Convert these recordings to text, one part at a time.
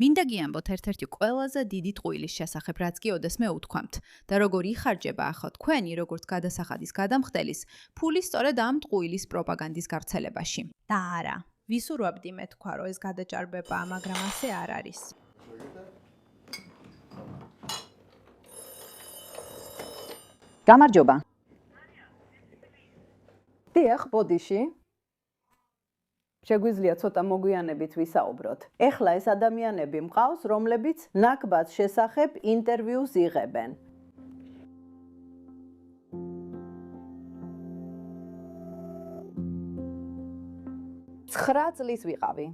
მინდა გიამბოთ ერთ-ერთი ყველაზე დიდი ტყუილის შესახებ, რაც კი ოდესმე უთქვამთ და როგორ იხარჯება ახლა თქვენი, როგორც გადასახადის გადამხდელის, ფული სწორედ ამ ტყუილის პროპაგანდის გავრცელებაში. და არა, ვისურვებდი მე თქვა, რომ ეს გადაჭარბება, მაგრამ ასე არ არის. გამარჯობა. დიახ, ბოდიში. შეგვიძლია ცოტა მოგვიანებით ვისაუბროთ. ეხლა ეს ადამიანები მყავს, რომლებიც ნაკბას შესახებ ინტერვიუს იღებენ. 9 წლის ვიყავი.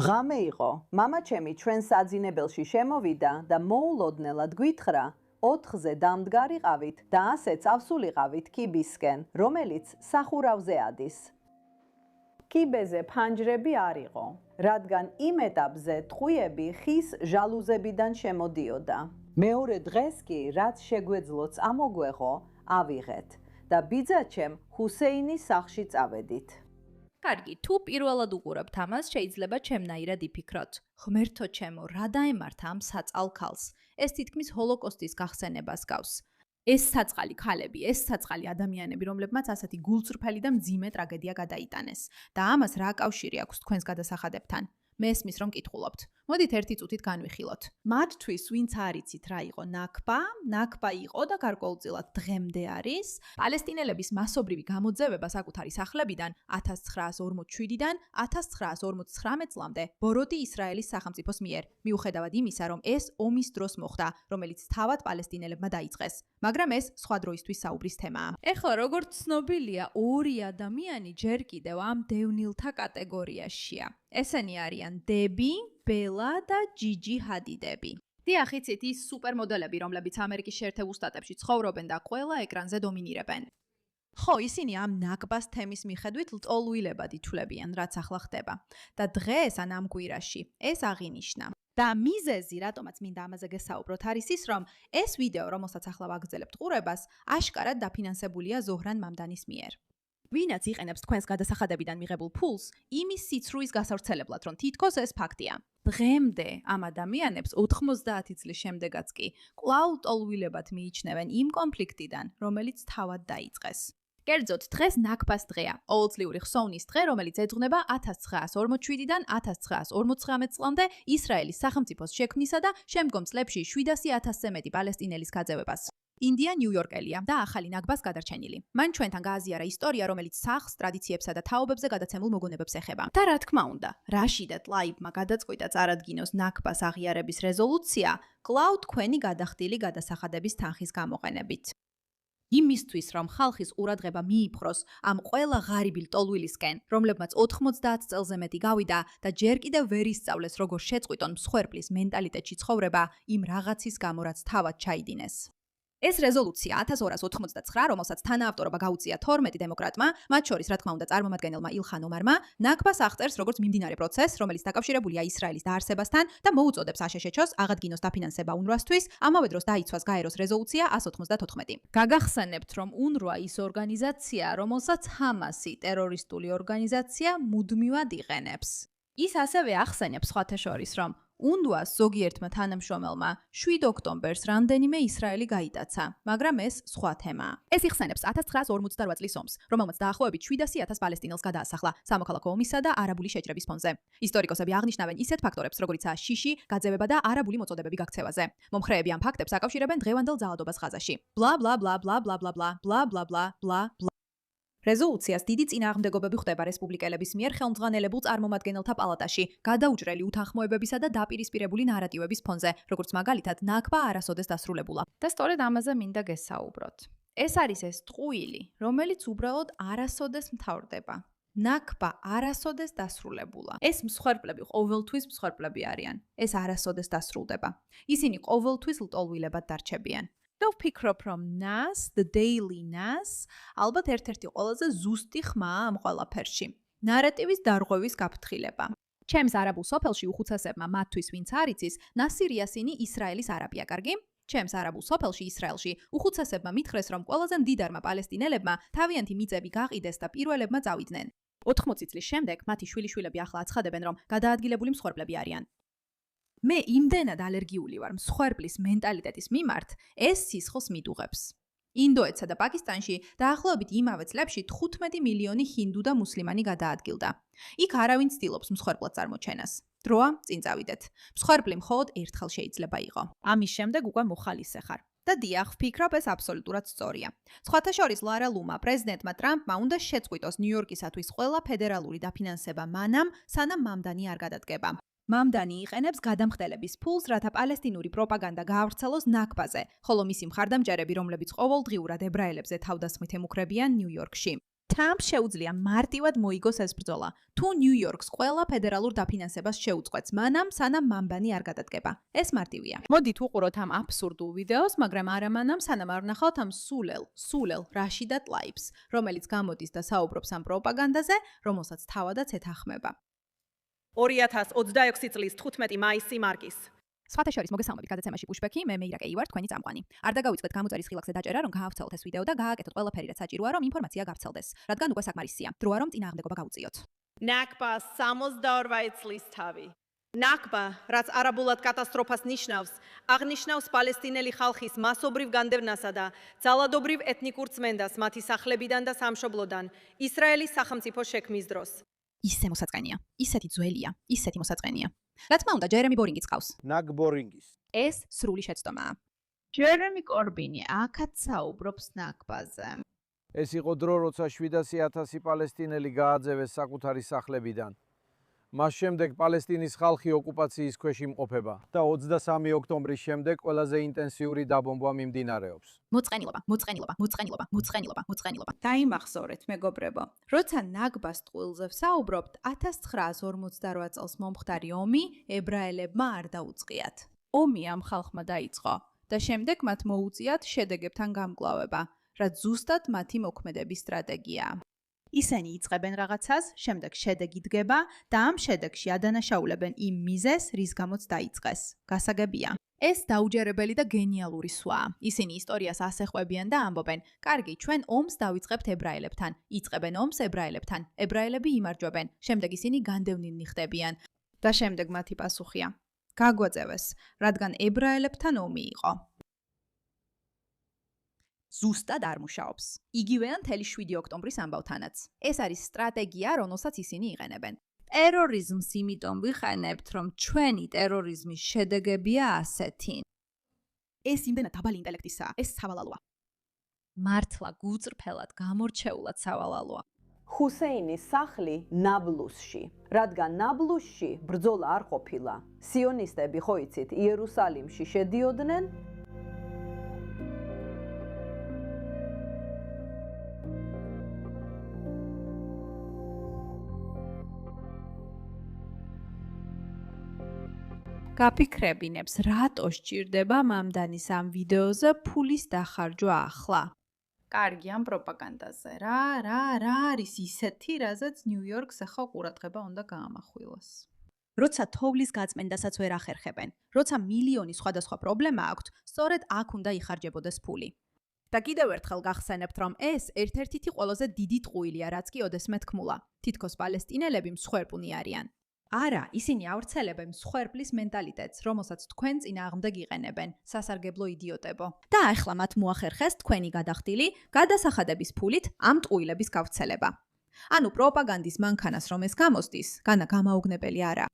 ღამე იყო. მამაჩემი ჩვენ საძინებელში შემოვიდა და მოულოდნელად გვითხრა 4-ზე დამდგარიყავით და ასეც ავსულიყავით კიბისკენ, რომელიც სახურავზე ადის. კიბეზე ფანჯრები არ იყო, რადგან იმ ეტაპზე ტყუიები ხის ჟალუზებიდან შემოდიოდა. მეორე დღეს კი, რაც შეგვეძლოც ამოგვეღო, ავიღეთ და ბიძაჩემ ჰუსეინის სახლში წავედით. კარგი, თუ პირველად უყურებთ ამას, შეიძლება ჩემნაირად იფიქროთ. ღმერთო ჩემო, რა დაემართა ამ საწალ-ქალს? ეს თითქმის ჰოლოკოსტის გახსენებას გავს. ეს საწყალი ქალები, ეს საწყალი ადამიანები, რომლებმაც ასეთი გულწრფელი და მძიმე ტრაგედია გადაიტანეს. და ამას რა კავშირი აქვს თქვენს გადასახადებთან? მესმის რომ კითხულობთ. მოდით ერთი წუთით განვიხილოთ. მათთვის ვინც არ იცით რა იყო ნაკბა იყო და გარკვეულწილად დღემდე არის პალესტინელების მასობრივი გამოძევება საკუთარი სახლებიდან 1947-დან 1949 წლამდე ბოროტი ისრაელის სახელმწიფოს მიერ, მიუხედავად იმისა, რომ ეს ომის დროს მოხდა, რომელიც თავად პალესტინელებმა დაიწყეს. მაგრამ ეს სხვა დროისთვის საუბრის თემაა. ეხლა როგორც ცნობილია, ორი ადამიანი ჯერ კიდევ ამ დევნილთა კატეგორიაშია. ესენი არიან დები, ბელა და ჯიჯი ჰადიდები. დიახ, იცით, ის სუპერმოდელები, რომლებიც ამერიკის შეერთებულ შტატებში ცხოვრობენ და ყველა ეკრანზე დომინირებენ. ხო, ისინი ამ ნაკბას თემის მიხედვით ლტოლვილებად ითვლებიან, რაც ახლა ხდება. და დღეს ან ამ კვირაში ეს აღინიშნა. და მიზეზი, რატომაც მინდა ამაზე გესაუბროთ, არის ის, რომ ეს ვიდეო, რომელსაც ახლა ვაგრძელებთ ყურებას, აშკარად დაფინანსებულია ზოჰრან მამდანის მიერ. ვინაც იყენებს თქვენს გადასახადებიდან მიღებულ ფულს, იმის სიცრუის გასავრცელებლად, რომ თითქოს ეს ფაქტია. დღემდე ამ ადამიანებს 90 წლის შემდეგაც კი კვლავ ლტოლვილებად მიიჩნევენ იმ კონფლიქტიდან, რომელიც თავად დაიწყეს. კერძოდ, დღეს ნაკბას დღეა, ყოველწლიური ხსოვნის დღე, რომელიც ეძღვნება 1947-დან 1949 წლამდე ისრაელის სახელმწიფოს შექმნისა და შემდგომ წლებში 700,000-ზე მეტი პალესტინელის გაძევებას. ინდია ნიუ-იორკელია და ახალი ნაკბას გადარჩენილი. მან ჩვენთან გააზიარა ისტორია, რომელიც სახლს, ტრადიციებსა და თაობებზე გადაცემულ მოგონებებს ეხება. და რა თქმა უნდა, რაშიდად ლაიბმა გადაწყვიტა წარადგინოს ნაკბას აღიარების რეზოლუცია, კვლავ თქვენი გადახდილი გადასახადების თანხის გამოყენებით. იმისთვის, რომ ხალხის ყურადღება მიიპყროს ამ ყველა ღარიბი ლტოლვილისკენ, რომლებმაც 90 წელზე მეტი გავიდა და ჯერ კიდევ ვერ ისწავლეს, როგორ შეწყვიტონ მსხვერპლის მენტალიტეტში ცხოვრება იმ რაღაცის გამო, რაც თავად ჩაიდინეს. ეს რეზოლუცია 1289, რომელსაც თანაავტორობა გაუწია 12 დემოკრატმა, მათ შორის რა თქმა უნდა წარმომადგენელმა ილხან ომარმა, ნაკბას აღწერს როგორც მიმდინარე პროცესს, რომელიც დაკავშირებულია ისრაელის დაარსებასთან და მოუწოდებს აშშ-ს აღადგინოს დაფინანსება უნრვა-სთვის, ამავე დროს დაიცვას გაეროს რეზოლუცია 194. გაგახსენებთ, რომ უნრვა ის ორგანიზაციაა, რომელსაც ჰამასი, ტერორისტული ორგანიზაცია, მუდმივად იყენებს. ის ასევე ახსენებს სხვათა შორის, რომ უნდუას ზოგიერთმა თანამშრომელმა 7 ოქტომბერს რამდენიმე ისრაელი გაიტაცა, მაგრამ ეს სხვა თემაა. ეს იხსენებს 1948 წლის ომს, რომელმაც დაახლოებით 700,000 პალესტინელს გადაასახლა სამოქალაქო ომისა და არაბული შეჭრების ფონზე. ისტორიკოსები აღნიშნავენ ისეთ ფაქტორებს, როგორიცაა შიში, გაძევება და არაბული მოწოდებები გაქცევაზე. მომხრეები ამ ფაქტებს აკავშირებენ დღევანდელ ძალადობას ღაზაში. ბლა ბლა ბლა ბლა ბლა ბლა ბლა ბლა ბლა ბლა ბლა ბლა. რეზოლუციას დიდი წინააღმდეგობები ხდება რესპუბლიკელების მიერ ხელმძღვანელებულ წარმომადგენელთა პალატაში, გადაუჭრელი უთანხმოებებისა და დაპირისპირებული ნარატივების ფონზე, როგორც მაგალითად ნაკბა არასოდეს დასრულებულა. და სწორედ ამაზე მინდა გესაუბროთ. ეს არის ეს ტყუილი, რომელიც უბრალოდ არასოდეს მთავრდება. ნაკბა არასოდეს დასრულებულა. ეს მსხვერპლები ყოველთვის მსხვერპლები არიან. ეს არასოდეს დასრულდება. ისინი ყოველთვის ლტოლვილებად დარჩებიან. და ვფიქრობ, რომ NAS, the Daily NAS, ალბათ ერთ-ერთი ყველაზე ზუსტი ხმაა ამ ყველაფერში. ნარატივის დარღვევის გაფრთხილება. ჩემს არაბულ სოფელში უხუცესებმა მათთვის ვინც არ იცის, ნასირ იასინი ისრაელის არაბია, კარგი? ჩემს არაბულ სოფელში ისრაელში უხუცესებმა მითხრეს, რომ ყველაზე მდიდარმა პალესტინელებმა თავიანთი მიწები გაყიდეს და პირველებმა წავიდნენ. 80 წლის შემდეგ მათი შვილიშვილები ახლა აცხადებენ, რომ გადაადგილებული მსხვერპლები არიან. მე იმდენად ალერგიული ვარ მსხვერპლის მენტალიტეტის მიმართ, ეს სისხლს მიდუღებს. ინდოეთსა და პაკისტანში დაახლოებით იმავე წლებში 15 მილიონი ჰინდუ და მუსლიმანი გადაადგილდა. იქ არავინ ცდილობს მსხვერპლად წარმოჩენას. დროა, წინ წავიდეთ. მსხვერპლი მხოლოდ ერთხელ შეიძლება იყო. ამის შემდეგ უკვე მოხალისე ხარ. და დიახ, ვფიქრობ, ეს აბსოლუტურად სწორია. სხვათა შორის ლარა ლუმა პრეზიდენტმა ტრამპმა უნდა შეწყვიტოს ნიუ-იორკისათვის ყველა ფედერალური დაფინანსება მანამ, სანამ მამდანი არ გადადგება. მამდანი იყენებს გადამხდელების ფულს, რათა პალესტინური პროპაგანდა გაავრცელოს ნაკბაზე, ხოლო მისი მხარდამჭერები, რომლებიც ყოველდღიურად ებრაელებზე თავდასხმით ემუქრებიან ნიუ-იორკში. ტრამპს შეუძლია მარტივად მოიგოს ეს ბრძოლა. თუ ნიუ-იორკს ყველა ფედერალურ დაფინანსებას შეუწყვეტს მანამ, სანამ მამდანი არ გადადგება. ეს მარტივია. მოდით უყუროთ ამ აბსურდულ ვიდეოს, მაგრამ არა მანამ, სანამ არ ვნახავთ ამ სულელ რაშიდა ტლაიფს, რომელიც გამოდის და საუბრობს ამ პროპაგანდაზე, რომელსაც თავადაც ეთანხმება. 2026 წლის 15 მაისი მარკის. სხვათა შორის მოგესალმებით გადაცემაში პუშბექი, მე მეირა კეი ვარ, თქვენი წამყვანი. არ დაგავიწყდეთ გამოწერის ხილაკზე დაჭერა, რომ გაავრცელოთ ეს ვიდეო და გააკეთოთ ყველაფერი, რაც საჭიროა, რომ ინფორმაცია გავრცელდეს. რადგან უკვე საკმარისია. დროა რომ წინააღმდეგობა გაუწიოთ. ნაკბა 62 წლის თავი. ნაკბა, რაც არაბულად კატასტროფას ნიშნავს, აღნიშნავს პალესტინელი ხალხის მასობრივ განდევნასა და ძალადობრივ ეთნიკურ წმენდას მათი სახლებიდან და სამშობლოდან ისრაელის სახელმწიფო შექმნის დროს. ისე მოსაწყენია, ისეთი ძველია, ისეთი მოსაწყენია. რა თქმა უნდა, ჯერემი ბორინგიც ყავს. ნაკ ბორინგის. ეს სრული შეცდომაა. ჯერემი კორბინი აქაც საუბრობს ნაკბაზე. ეს იყო დრო, როცა 700,000 პალესტინელი გააძევეს საკუთარი სახლებიდან. მას შემდეგ პალესტინის ხალხი ოკუპაციის ქვეშ იმყოფება და 23 ოქტომბრის შემდეგ ყველაზე ინტენსიური დაბომბვა მიმდინარეობს. მოწყენილობა. დაიმახსოვრეთ, მეგობრებო, როცა ნაკბას ტყუილზე ვსაუბრობთ, 1948 წელს მომხდარი ომი ებრაელებმა არ დაუწყიათ. ომი ამ ხალხმა დაიწყო და შემდეგ მათ მოუწიათ შედეგებთან გამკლავება, რაც ზუსტად მათი მოქმედების სტრატეგიაა. ისინი იწყებენ რაღაცას, შემდეგ შედეგი დგება და ამ შედეგში ადანაშაულებენ იმ მიზეზს, რის გამოც დაიწყეს. გასაგებია. ეს დაუჯერებელი და გენიალური სვაა. ისინი ისტორიას ასეხვებიან და ამბობენ: "კარგი, ჩვენ ომს დავიწყებთ ებრაელებთან." იწყებენ ომს ებრაელებთან. ებრაელები იმარჯვებენ. შემდეგ ისინი განდევნილნი ხდებიან. და შემდეგ მათი პასუხია: "გაგვაწევეს, რადგან ებრაელებთან ომი იყო." ზუსტად არ მუშაობს. იგივეა მთელი 7 ოქტომბრის ამბავთანაც. ეს არის სტრატეგია, რომელსაც ისინი იყენებენ. ტერორიზმს იმიტომ ვიყენებთ, რომ ჩვენი ტერორიზმის შედეგებია ასეთი. ეს იმდენად დაბალი ინტელექტისაა, ეს სავალალოა. მართლა გუწრფელად გამორჩეულად სავალალოა. ჰუსეინის სახლი ნაბლუსში. რადგან ნაბლუსში ბრძოლა არ ყოფილა, სიონისტები ხო იცით იერუსალიმში შედიოდნენ გაფიქრებინებს, რატო სჭირდება მამდანის ამ ვიდეოზე ფულის დახარჯვა ახლა? კარგი ამ პროპაგანდაზე. რა არის ისეთი, რაზეც ნიუ-იორკს ახლა ყურადღება უნდა გაამახვილოს. როცა თოვლის გაწმენდასაც ვერ ახერხებენ, როცა მილიონი სხვადასხვა პრობლემა აქვთ, სწორედ აქ უნდა იხარჯებოდეს ფული. და კიდევ ერთხელ გახსენებთ, რომ ეს ერთ-ერთი ყველაზე დიდი ტყუილია, რაც კი ოდესმე თქმულა. თითქოს პალესტინელები მსხვერპლნი არიან. არა, ისინი ავრცელებენ მსხვერპლის მენტალიტეტს, რომელსაც თქვენ წინააღმდეგ იყენებენ, სასარგებლო იდიოტებო. და ახლა მათ მოახერხეს თქვენი გადახდილი, გადასახადების ფულით ამ ტყუილების გავრცელება. ანუ პროპაგანდის მანქანას რომ ეს გამოსდის, განა გამაოგნებელი არა.